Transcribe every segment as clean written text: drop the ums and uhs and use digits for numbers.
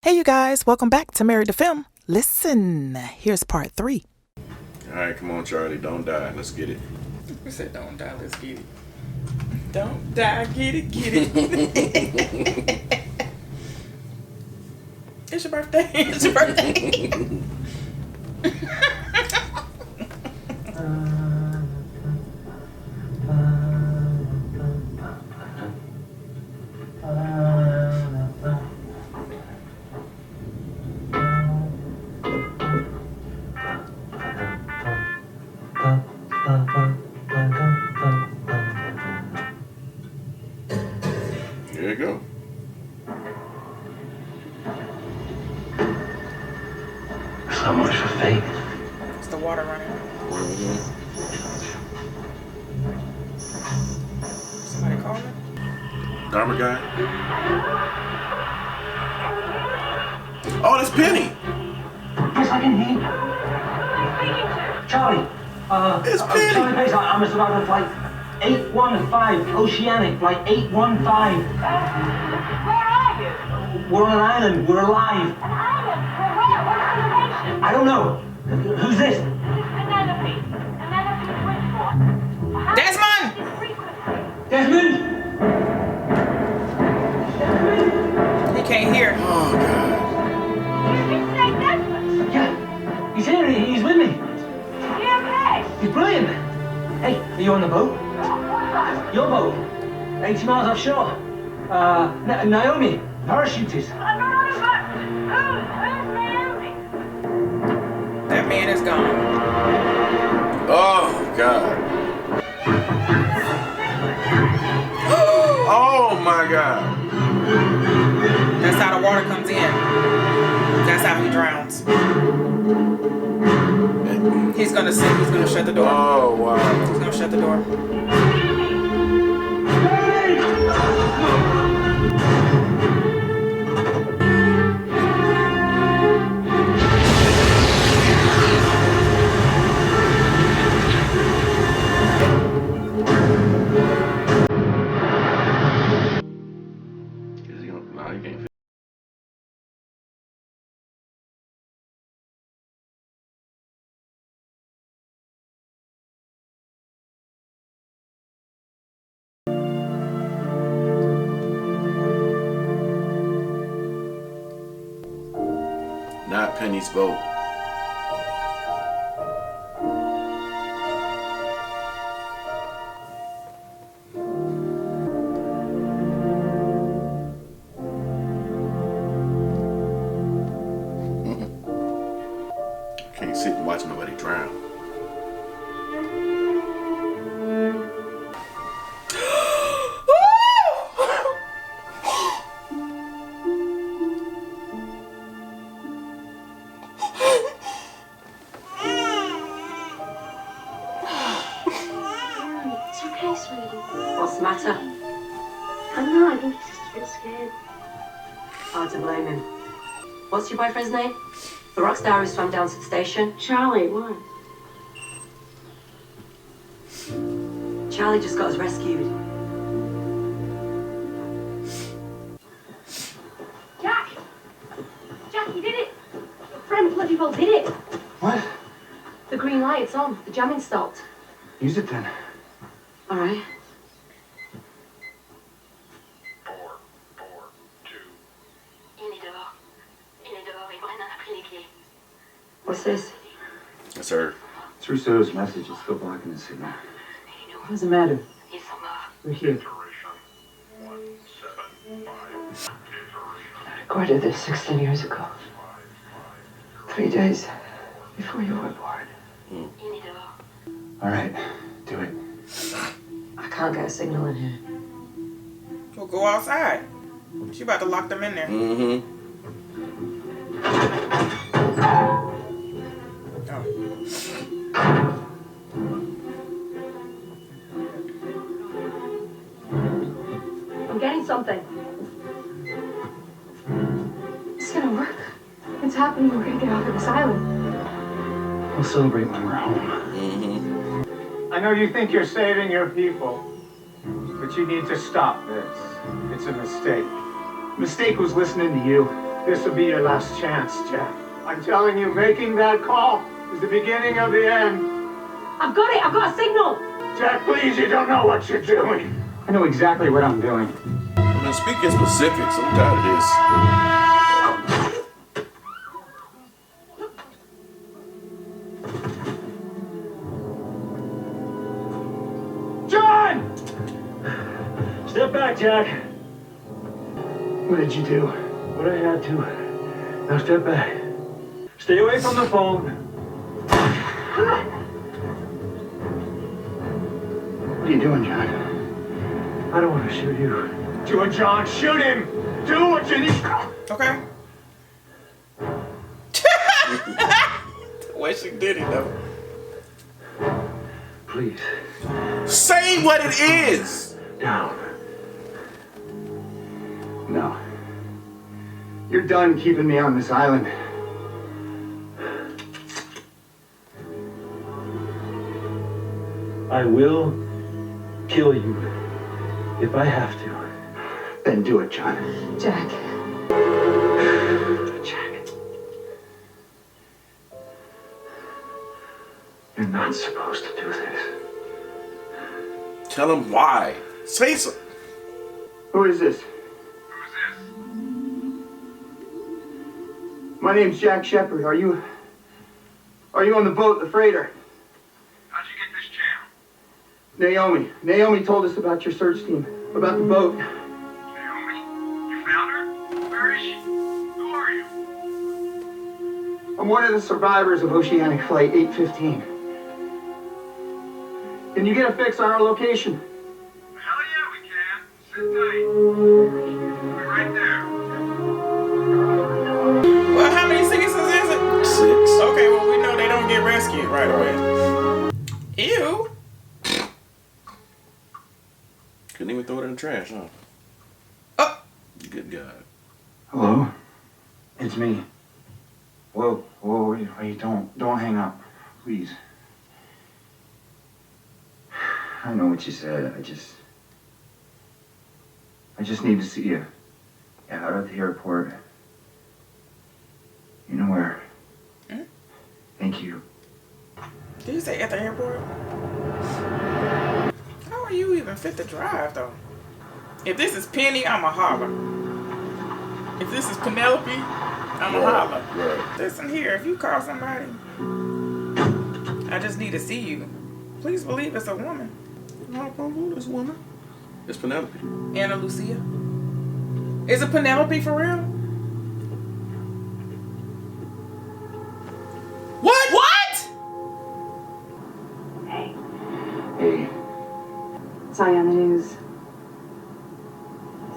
Hey you guys, welcome back to Married to Film. Listen, here's part 3. Alright, come on Charlie, don't die. Let's get it. Who said don't die, let's get it? Don't die, get it, get it. It's your birthday. It's your birthday. There you go. So much for fate. It's the water running. Somebody call me? Dharma guy. Oh, that's Penny. Yes, I can hear you. Charlie. It's Penny. Charlie Base, I'm about to flight 815, Oceanic, flight 815. Where are you? We're on an island, we're alive. An island? Where? What's the location? I don't know. Who's this? This is Penelope. Penelope Switchboard. Desmond! Desmond? He can't hear. Oh God. You can say Desmond. Yeah, he's here, he's with me. Is he okay? He's brilliant. Hey, are you on the boat? Your boat? 80 miles offshore. Naomi, parachutist. I'm not on a boat. Who's Naomi? That man is gone. Oh God. Oh my God. That's how the water comes in. That's how he drowns. He's gonna sink. He's gonna shut the door. Oh wow. He's gonna shut the door. Is he gonna? Nah, he can't. Not Penny's boat. Can't sit and watch nobody drown. It's okay, sweetie. What's the matter? I know, I think he's just a bit scared. Hard to blame him. What's your boyfriend's name? The rock star who swam down to the station? Charlie, what? Charlie just got us rescued. Jack! Jack, you did it! Your friend bloody well did it! What? The green light, it's on. The jamming stopped. Use it then. All right. 4, 4, 2. What's this? That's her. ᴘᴜᴜ's message is still blocking the signal. What's the matter? We're here. I recorded this 16 years ago. 3 days before you were born. All right, do it. I can't get a signal in here. We'll go outside. She about to lock them in there. Mm-hmm. Oh. I'm getting something. It's gonna work. It's happening. We're gonna get off of this island. We'll celebrate when we're home. Mm-hmm. I know you think you're saving your people, but you need to stop this. It's a mistake. Mistake was listening to you. This will be your last chance, Jack. I'm telling you, making that call is the beginning of the end. I've got it. I've got a signal. Jack, please, you don't know what you're doing. I know exactly what I'm doing. I mean, speak in specifics. I'm tired of this. Step back, Jack. What did you do? What I had to. Now step back. Stay away from the phone. What are you doing, John? I don't want to shoot you. Do it, John. Shoot him. Do what you need. Okay. The way she did it, though. Please. Say what it is. Down. No. You're done keeping me on this island. I will kill you if I have to. Then do it, John. Jack. Jack. You're not supposed to do this. Tell him why. Say so. Who is this? My name's Jack Shepard. Are you on the boat, the freighter? How'd you get this channel? Naomi. Naomi told us about your search team, about the boat. Naomi? You found her? Where is she? Who are you? I'm one of the survivors of Oceanic Flight 815. Can you get a fix on our location? Hell yeah, we can. Sit tight. We'll be right there. Well, how many seasons is it? 6. Okay, well, we know they don't get rescued right away. Ew. Couldn't even throw it in the trash, huh? Oh. Good God. Hello? It's me. Whoa, wait, don't hang up, please. I know what you said, I just need to see you. Yeah, out at the airport. You know where. Hmm? Thank you. Did you say at the airport? How are you even fit to drive, though? If this is Penny, I'm a holler. If this is Penelope, I'm a holler. Right. Listen here, if you call somebody, I just need to see you. Please believe it's a woman. No problem, this woman. It's Penelope. Anna Lucia. Is it Penelope for real? What? Hey, Hey, saw you on the news.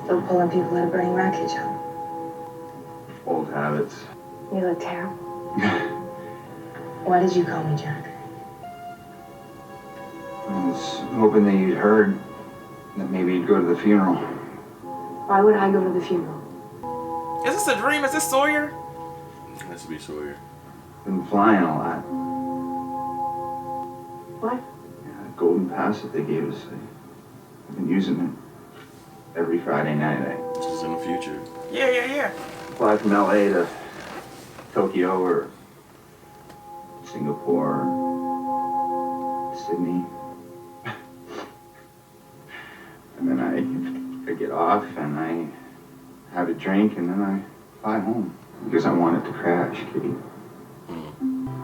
Still pulling people out of burning wreckage, huh? old habits. You look terrible. Why did you call me Jack? I was hoping that you'd heard that maybe you'd go to the funeral. Why would I go to the funeral? Is this a dream? Is this Sawyer? It has to be Sawyer. Been flying a lot. What? Yeah, that golden pass that they gave us, I've been using it every Friday night. I This is in the future. Yeah. fly from LA to Tokyo or Singapore, Sydney. And then I get off and I have a drink and then I fly home because I want it to crash, Kitty.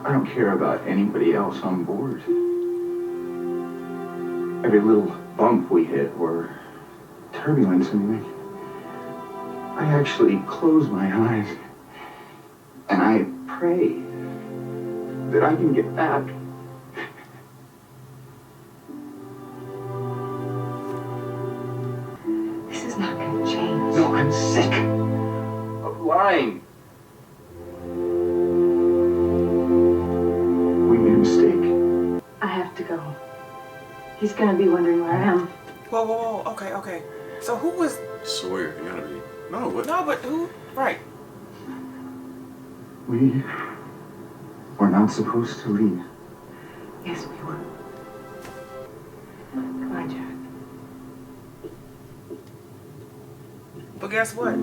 I don't care about anybody else on board. Every little bump we hit or turbulence, I actually close my eyes and I pray that I can get back. This is not gonna change. No, I'm sick of lying. We made a mistake. I have to go. He's gonna be wondering where I am. Whoa. Okay. So who was... Sawyer, you gotta be. No, what? No, but who? Right. We were not supposed to leave. Yes, we were. Come on, Jack. But guess what?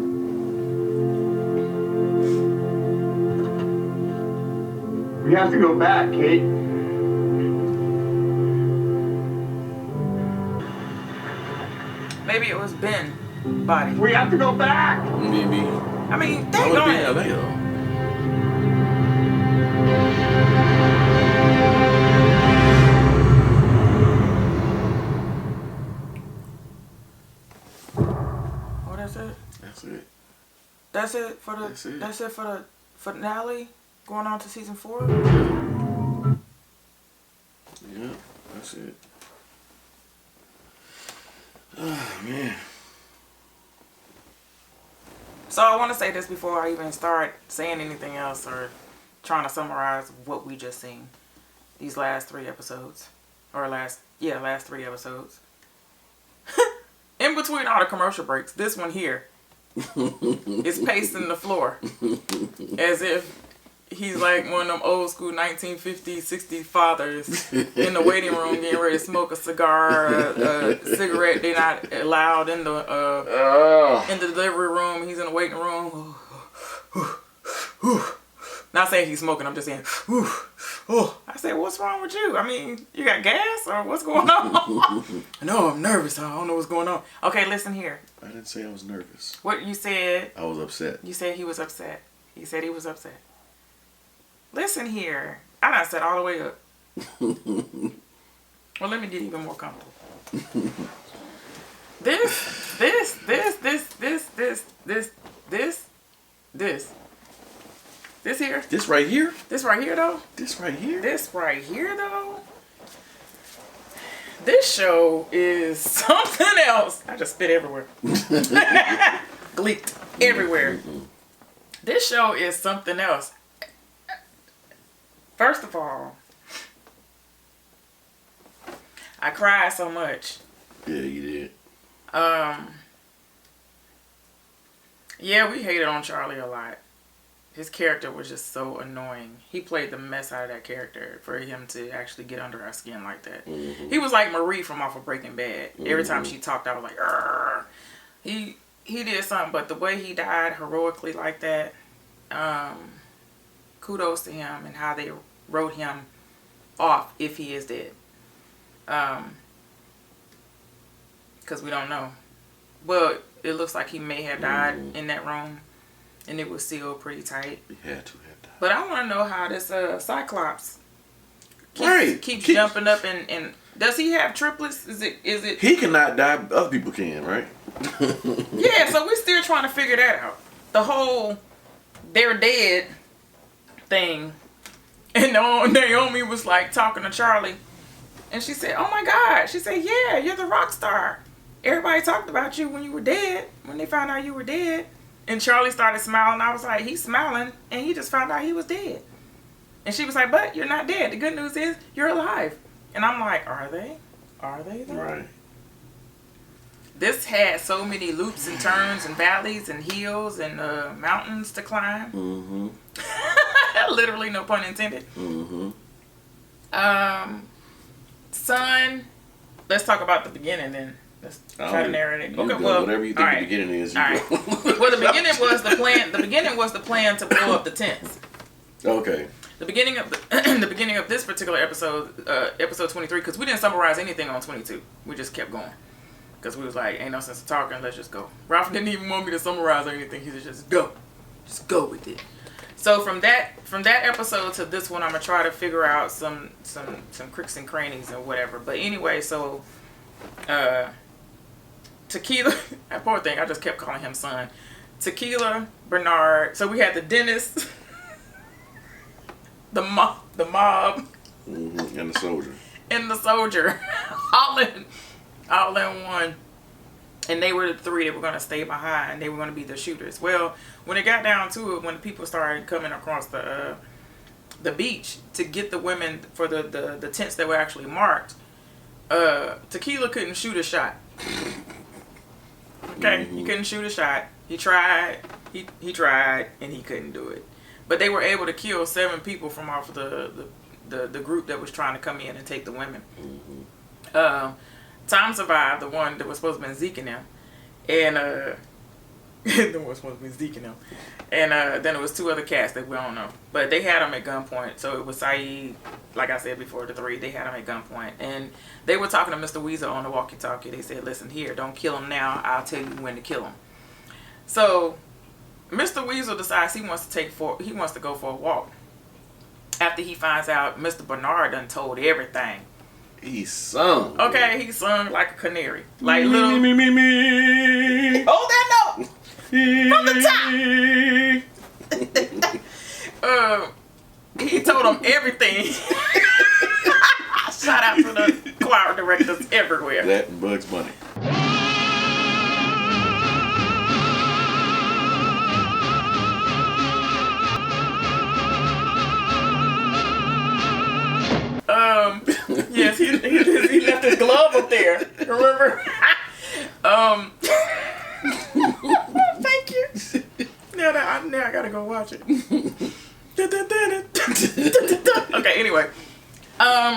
We have to go back, Kate. Maybe it was Ben body. We have to go back. Maybe. I mean, That they would be going. LA though. Oh, that's it. That's it. That's it for the. That's it. That's it for the finale. Going on to season 4. Yeah, that's it. Oh man. So I want to say this before I even start saying anything else or trying to summarize what we just seen. These last 3 episodes. Or last 3 episodes. In between all the commercial breaks, this one here is pacing the floor. As if he's like one of them old school 1950s, 60s fathers in the waiting room getting ready to smoke a cigar, a cigarette they're not allowed in the delivery room. He's in the waiting room. Not saying he's smoking, I'm just saying, I said, what's wrong with you? I mean, you got gas or what's going on? No, I'm nervous. I don't know what's going on. Okay, listen here. I didn't say I was nervous. What you said. I was upset. You said he was upset. He said he was upset. Listen here. I done said all the way up. Well, let me get even more comfortable. This here. This right here? This right here, though. This right here? This right here, though. This show is something else. I just spit everywhere. Gleeked everywhere. This show is something else. First of all, I cried so much. Yeah, you did. Yeah, we hated on Charlie a lot. His character was just so annoying. He played the mess out of that character for him to actually get under our skin like that. Mm-hmm. He was like Marie from off of Breaking Bad. Mm-hmm. Every time she talked, I was like, argh. He did something, but the way he died heroically like that, kudos to him and how they wrote him off if he is dead. Because we don't know. Well, it looks like he may have died in that room. And it was sealed pretty tight. He had to have died. But I want to know how this Cyclops keeps jumping up and does he have triplets? Is it? He cannot die. Other people can, right? Yeah. So we're still trying to figure that out. The whole they're dead thing. And Naomi was like talking to Charlie, and she said, "Oh my God!" She said, "Yeah, you're the rock star. Everybody talked about you when you were dead. When they found out you were dead." And Charlie started smiling. I was like, he's smiling, and he just found out he was dead. And she was like, but you're not dead. The good news is you're alive. And I'm like, are they? Are they though? Right. This had so many loops and turns and valleys and hills and mountains to climb. Mm-hmm. Literally, no pun intended. Mm-hmm. Son, let's talk about the beginning then. Let's try to narrate it. Okay, well, whatever you think the beginning is. All right. Well, the beginning was the plan. The beginning was the plan to blow up the tents. Okay. The beginning of the beginning of this particular episode, episode 23, because we didn't summarize anything on 22. We just kept going because we was like, ain't no sense of talking. Let's just go. Ralph didn't even want me to summarize or anything. He said, just go with it. So from that episode to this one, I'm gonna try to figure out some cricks and crannies or whatever. But anyway, so. Tequila, that poor thing, I just kept calling him son. Tequila, Bernard. So we had the dentist, the mob, and the soldier, all in one. And they were the 3 that were gonna stay behind. They were gonna be the shooters. Well, when it got down to it, when the people started coming across the beach to get the women for the tents that were actually marked, Tequila couldn't shoot a shot. Okay, he couldn't shoot a shot. He tried, he tried, and he couldn't do it. But they were able to kill 7 people from off of the group that was trying to come in and take the women. Tom survived, the one that was supposed to be Zeke and them. And There was supposed to be Zeke and them. And then it was 2 other cats that we don't know. But they had them at gunpoint. So it was Sayid, like I said before, the 3. They had them at gunpoint. And they were talking to Mr. Weasel on the walkie-talkie. They said, listen, here, don't kill him now. I'll tell you when to kill him. So Mr. Weasel decides he wants to go for a walk. After he finds out Mr. Bernard done told everything. He sung. Okay, he sung like a canary. Like little... Me. Hold that note! From the top! He told them everything. Shout out to the choir directors everywhere. That and Bugs Bunny. Yes, he left his glove up there. Remember? Thank you. Now I gotta go watch it. Okay, anyway.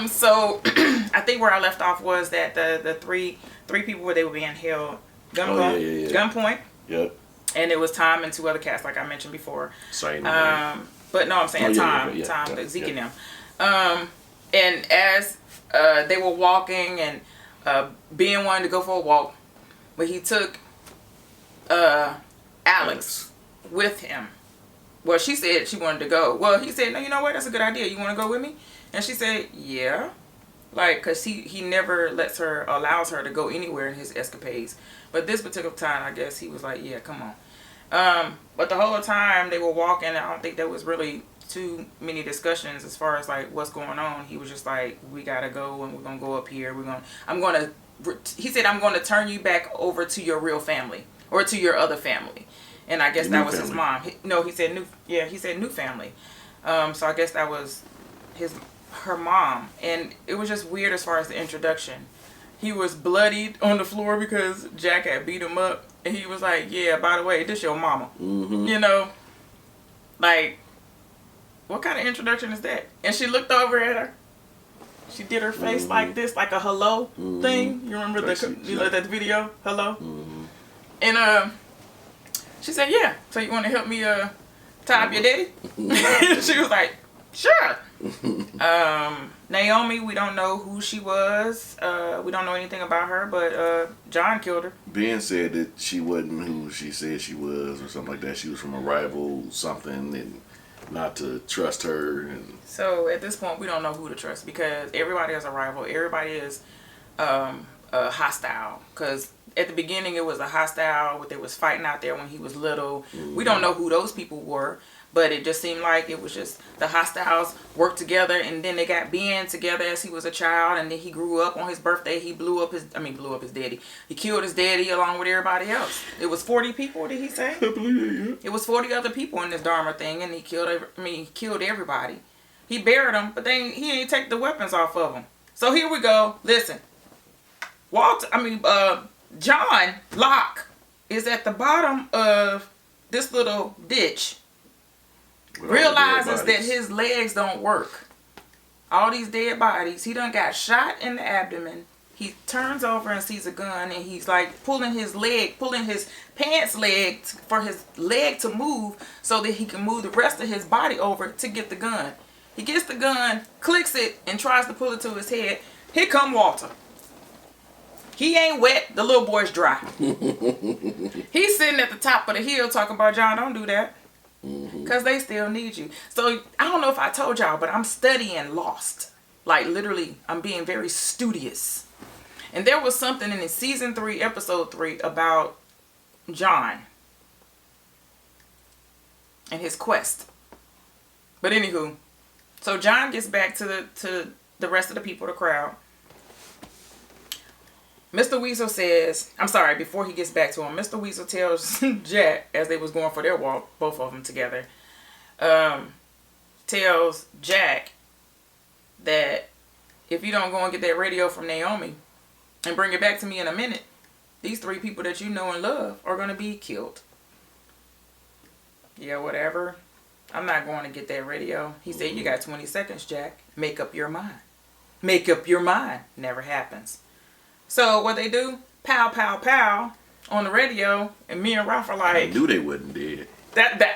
So I think where I left off was that the three people where they were being held gunpoint. Yep. And it was Tom and 2 other cats, like I mentioned before. Sorry. But no, I'm saying Tom, Zeke and them. And as they were walking and Ben wanted to go for a walk, but he took Alex with him. Well, she said she wanted to go. Well, he said, no, you know what? That's a good idea. You want to go with me? And she said, yeah. Like, because he never allows her to go anywhere in his escapades. But this particular time, I guess he was like, yeah, come on. But the whole time they were walking, I don't think there was really too many discussions as far as like what's going on. He was just like, we gotta go and we're gonna go up here. He said, I'm gonna turn you back over to your real family or to your other family. And I guess that was his mom. He said new family. So I guess that was her mom. And it was just weird as far as the introduction. He was bloodied on the floor because Jack had beat him up. And he was like, yeah, by the way, this your mama. Mm-hmm. You know? Like, what kind of introduction is that? And she looked over at her. She did her face like this, like a hello thing. You remember that video? Hello? Mm-hmm. And she said, yeah. So you want to help me tie up your daddy? She was like, sure. Naomi, we don't know who she was. We don't know anything about her, but John killed her. Ben said that she wasn't who she said she was or something like that. She was from a rival something and not to trust her. And so at this point, we don't know who to trust because everybody is a rival. Everybody is hostile because at the beginning it was a hostile. They was fighting out there when he was little. Mm-hmm. We don't know who those people were. But it just seemed like it was just the hostiles worked together, and then they got Ben together as he was a child, and then he grew up. On his birthday, he blew up his daddy. He killed his daddy along with everybody else. It was 40 people, did he say? I believe it. It was 40 other people in this Dharma thing, and he killed everybody. He buried them, but he ain't take the weapons off of them. So here we go. Listen, John Locke is at the bottom of this little ditch. Realizes that his legs don't work. All these dead bodies. He done got shot in the abdomen. He turns over and sees a gun, and he's like pulling his pants leg for his leg to move so that he can move the rest of his body over to get the gun. He gets the gun, clicks it, and tries to pull it to his head. Here come Walter. He ain't wet. The little boy's dry. He's sitting at the top of the hill talking about, John, don't do that. Because they still need you. So, I don't know if I told y'all, but I'm studying Lost. Like, literally, I'm being very studious. And there was something in season 3, episode 3, about John and his quest. But anywho, so John gets back to the rest of the people, the crowd. Mr. Weasel says, before he gets back to him, Mr. Weasel tells Jack, as they was going for their walk, both of them together, tells Jack that if you don't go and get that radio from Naomi and bring it back to me in a minute, these 3 people that you know and love are going to be killed. Yeah, whatever. I'm not going to get that radio. He said, you got 20 seconds, Jack. Make up your mind. Make up your mind. Never happens. So what they do, pow, pow, pow, on the radio, and me and Ralph are like, I knew they wasn't dead.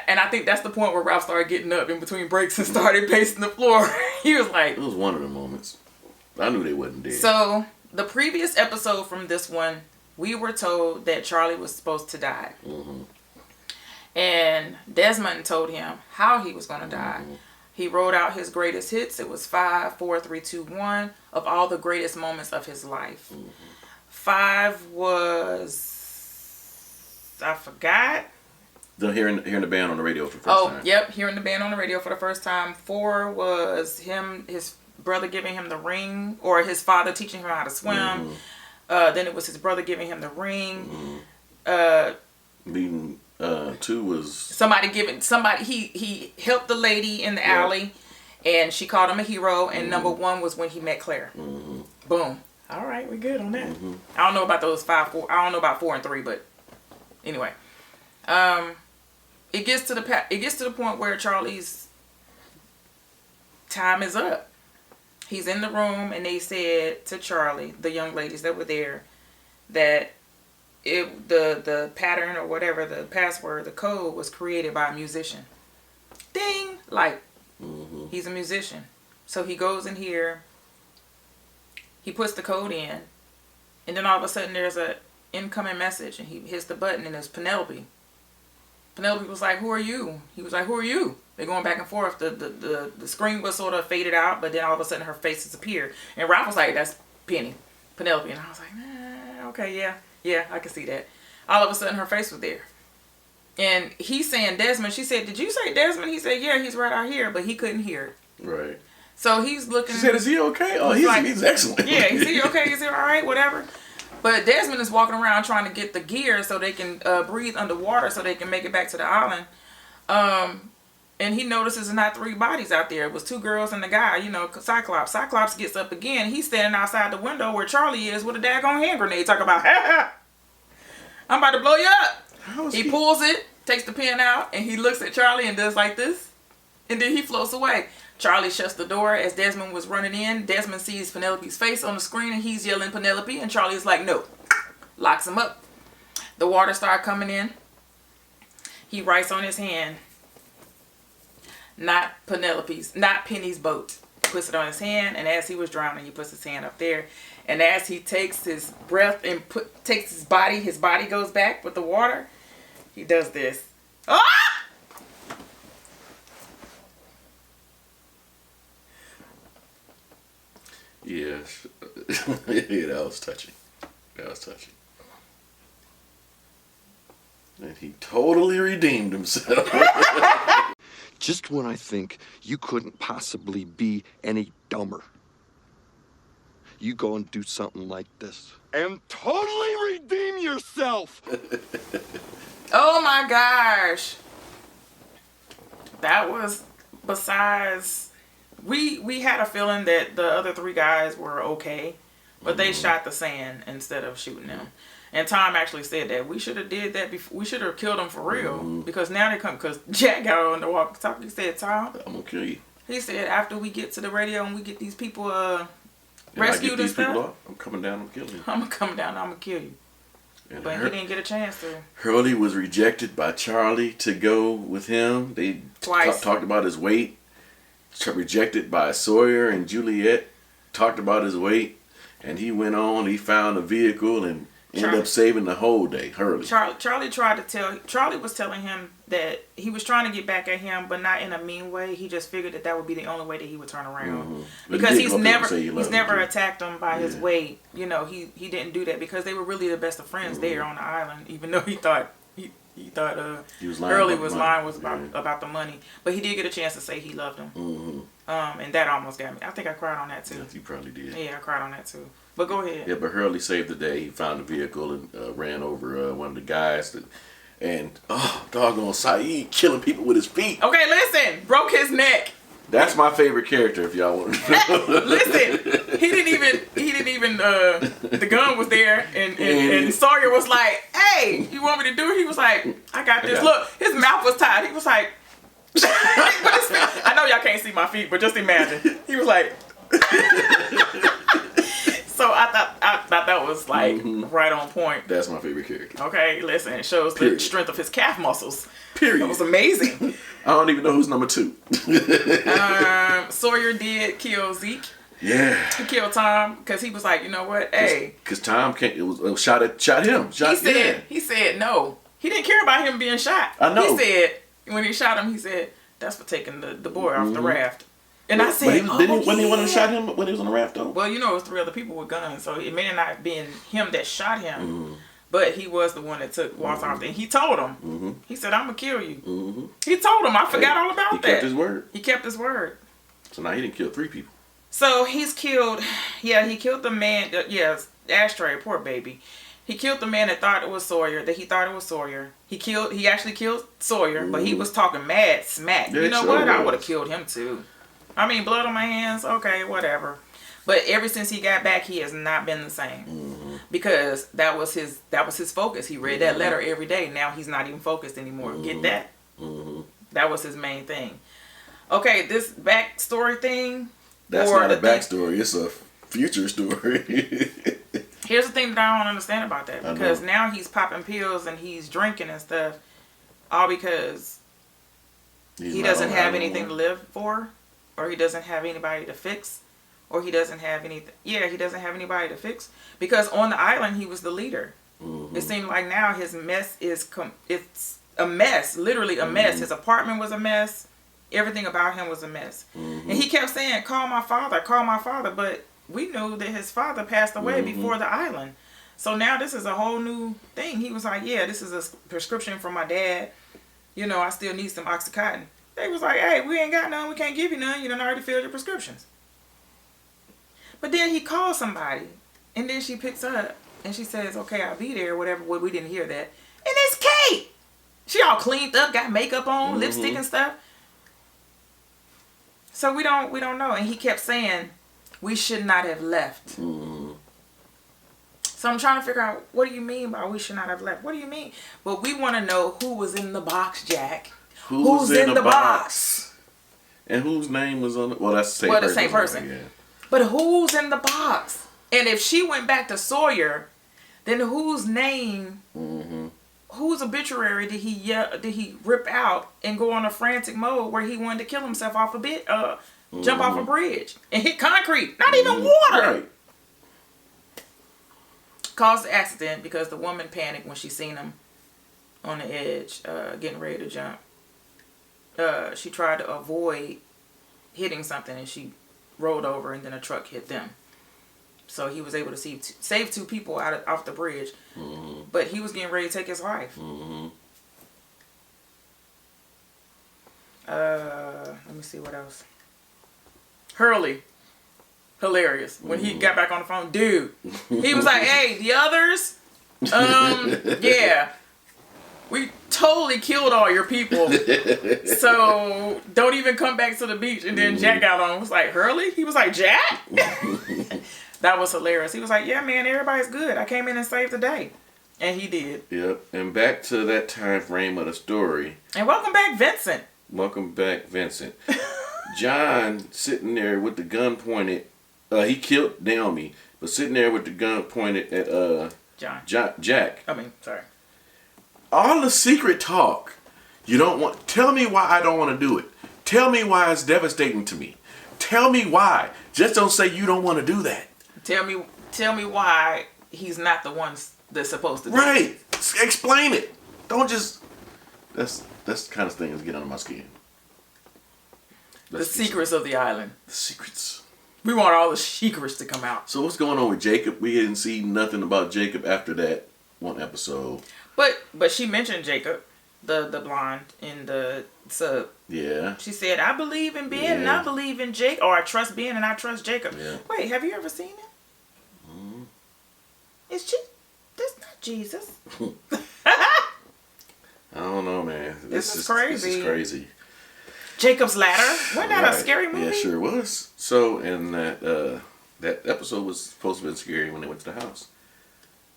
And I think that's the point where Ralph started getting up in between breaks and started pacing the floor. He was like, it was one of the moments. I knew they wasn't dead. So the previous episode from this one, we were told that Charlie was supposed to die. Mm-hmm. And Desmond told him how he was going to die. Mm-hmm. He wrote out his greatest hits. It was 5, 4, 3, 2, 1 of all the greatest moments of his life. Mm-hmm. 5 was, I forgot. Hearing the band on the radio for the first time. Oh, yep, hearing the band on the radio for the first time. 4 was his brother giving him the ring, or his father teaching him how to swim. Mm-hmm. Then it was his brother giving him the ring. Mm-hmm. 2 was he helped the lady in the alley, and she called him a hero. And number 1 was when he met Claire. Mm-hmm. Boom. All right, we good on that. Mm-hmm. I don't know about those 5, 4. I don't know about 4 and 3, but anyway, it gets to the point where Charlie's time is up. He's in the room, and they said to Charlie, the young ladies that were there, that the pattern or whatever, the password, the code was created by a musician. Ding! Like, he's a musician. So he goes in here, he puts the code in, and then all of a sudden there's a incoming message, and he hits the button, and it's Penelope. Penelope was like, "Who are you?" He was like, "Who are you?" They're going back and forth. The screen was sort of faded out, but then all of a sudden her face disappeared. And Ralph was like, "That's Penelope." And I was like, okay, yeah, I can see that. All of a sudden her face was there. And he's saying Desmond. She said, "Did you say Desmond?" He said, "Yeah, he's right out here," but he couldn't hear it. Right. So he's looking. She said, "Is he okay?" Oh, he's excellent. Yeah, is he okay? Is he all right? Whatever. But Desmond is walking around trying to get the gear so they can breathe underwater so they can make it back to the island. And he notices there's not 3 bodies out there. It was 2 girls and the guy, Cyclops. Cyclops gets up again. He's standing outside the window where Charlie is with a daggone hand grenade. Talk about, I'm about to blow you up. He pulls it, takes the pin out, and he looks at Charlie and does like this. And then he floats away. Charlie shuts the door as Desmond was running in. Desmond sees Penelope's face on the screen, and he's yelling Penelope, and Charlie's like, no. Locks him up. The water started coming in. He writes on his hand, not Penny's boat. Puts it on his hand, and as he was drowning, he puts his hand up there. And as he takes his breath and takes his body goes back with the water. He does this. Ah! Yes. Yeah, that was touching. And he totally redeemed himself. Just when I think you couldn't possibly be any dumber, you go and do something like this and totally redeem yourself. Oh my gosh. That was, besides, we had a feeling that the other 3 guys were okay, but they shot the sand instead of shooting them. And Tom actually said that we should have did that before. We should have killed them for real, because now they come. Because Jack got on the walkie-talkie. He said, "Tom, I'm gonna kill you." He said, "After we get to the radio and we get these people rescued and stuff, I'm coming down. I'm killing you. I'm gonna come down. I'm gonna kill you." And but he didn't get a chance to. Hurley was rejected by Charlie to go with him. They twice talked about his weight. Rejected by Sawyer and Juliet. Talked about his weight, and he went on. He found a vehicle and ended up saving the whole day. Hurley. Charlie was telling him that he was trying to get back at him, but not in a mean way. He just figured that would be the only way that he would turn around. Because he's never attacked him by his weight. He didn't do that because they were really the best of friends there on the island. Even though he thought Hurley was lying about the money, but he did get a chance to say he loved him. And that almost got me. I think I cried on that too. Yeah, you probably did. Yeah, I cried on that too. But go ahead. Yeah, but Hurley saved the day. He found the vehicle and ran over one of the guys. Doggone Sayid killing people with his feet. Okay, listen. Broke his neck. That's my favorite character, if y'all want to know. Listen, he didn't even, the gun was there, and Sawyer was like, "Hey, you want me to do it?" He was like, "I got this." Look, his mouth was tied. He was like, I know y'all can't see my feet, but just imagine. He was like, So I thought that was like right on point. That's my favorite character. Okay, listen, it shows the strength of his calf muscles. Period. It was amazing. I don't even know who's number 2. Sawyer did kill Zeke. Yeah. He killed Tom because he was like, you know what? Hey. Because Tom can't. It was shot him. He said no. He didn't care about him being shot. I know. He said when he shot him, he said that's for taking the boy off the raft. And I said, when he went and shot him when he was on the raft though. Well, you know, it was 3 other people with guns, so it may not have been him that shot him, but he was the one that took Walter off. And he told him, he said, "I'm gonna kill you." He told him. I forgot all about that. He kept his word. He kept his word. So now he didn't kill 3 people. So he's killed. Yeah, he killed the man. Ashtray, poor baby. He killed the man that thought it was Sawyer. That he thought it was Sawyer. He actually killed Sawyer, but he was talking mad smack. Yeah, you know what? I would have killed him too. I mean, blood on my hands. Okay, whatever. But ever since he got back, he has not been the same because that was his focus. He read that letter every day. Now he's not even focused anymore. Get that? That was his main thing. Okay, this backstory thing. That's not a backstory. It's a future story. Here's the thing that I don't understand about that. Because now he's popping pills and he's drinking and stuff. All because he doesn't have anything to live for. Or he doesn't have anybody to fix. Or he doesn't have anything. Yeah, he doesn't have anybody to fix. Because on the island, he was the leader. It seemed like now his mess is... it's a mess. Literally a mess. His apartment was a mess. Everything about him was a mess. And he kept saying, call my father. But we knew that his father passed away before the island. So now this is a whole new thing. He was like, yeah, this is a prescription from my dad. You know, I still need some Oxycontin. They was like, hey, we ain't got none. We can't give you none. You done already filled your prescriptions. But then he calls somebody. And then she picks up. And she says, okay, I'll be there. Whatever. Well, we didn't hear that. And it's Kate. She all cleaned up, got makeup on, lipstick and stuff. So we don't know. And he kept saying, we should not have left. So I'm trying to figure out, what do you mean by we should not have left? What do you mean? Well, we want to know who was in the box, Jack. Who's in the box? And whose name was on it? Well, that's the same person. Yeah. But who's in the box? And if she went back to Sawyer, then whose name, whose obituary did he rip out and go on a frantic mode where he wanted to kill himself off jump off a bridge and hit concrete, not even water. Right. Caused the accident because the woman panicked when she seen him on the edge, getting ready to jump. She tried to avoid hitting something and she rolled over and then a truck hit them. So he was able to save 2 people off the bridge. But he was getting ready to take his life. Let me see what else. Hurley. Hilarious. When he got back on the phone, dude. He was like, hey, the others, yeah. We totally killed all your people. So don't even come back to the beach. And then Jack got on. Was like, Hurley? He was like, Jack? That was hilarious. He was like, yeah, man, everybody's good. I came in and saved the day. And he did. Yep. And back to that time frame of the story. And welcome back, Vincent. Welcome back, Vincent. John sitting there with the gun pointed. He killed Naomi, but sitting there with the gun pointed at Jack. I mean, sorry. All the secret talk. You don't want. Tell me why I don't want to do it. Tell me why it's devastating to me. Tell me why. Just don't say you don't want to do that. Tell me why he's not the one that's supposed to do it. Right. Explain it. Don't just. That's the kind of thing that's getting under my skin. The secrets of the island. The secrets. We want all the secrets to come out. So what's going on with Jacob? We didn't see nothing about Jacob after that one episode. But she mentioned Jacob, the blonde in the sub. Yeah. She said, I believe in Ben and I believe in Jacob. Or I trust Ben and I trust Jacob. Yeah. Wait, have you ever seen him? That's not Jesus. I don't know, man. This is crazy. This is crazy. Jacob's Ladder. Wasn't that a scary movie? Yeah, sure was. So, and that episode was supposed to have been scary when they went to the house.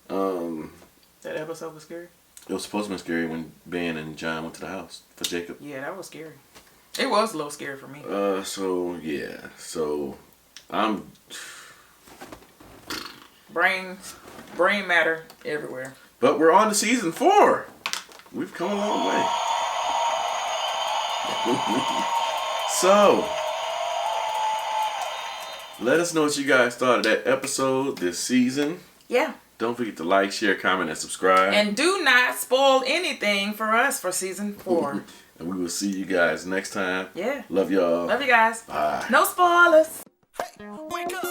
That episode was scary? It was supposed to have been scary when Ben and John went to the house for Jacob. Yeah, that was scary. It was a little scary for me. So, yeah. So, I'm... brain matter everywhere. But we're on to season 4. We've come a long way. So, let us know what you guys thought of that episode this season. Yeah. Don't forget to like, share, comment, and subscribe. And do not spoil anything for us for season 4. And we will see you guys next time. Yeah. Love y'all. Love you guys. Bye. No spoilers. Hey, wake up.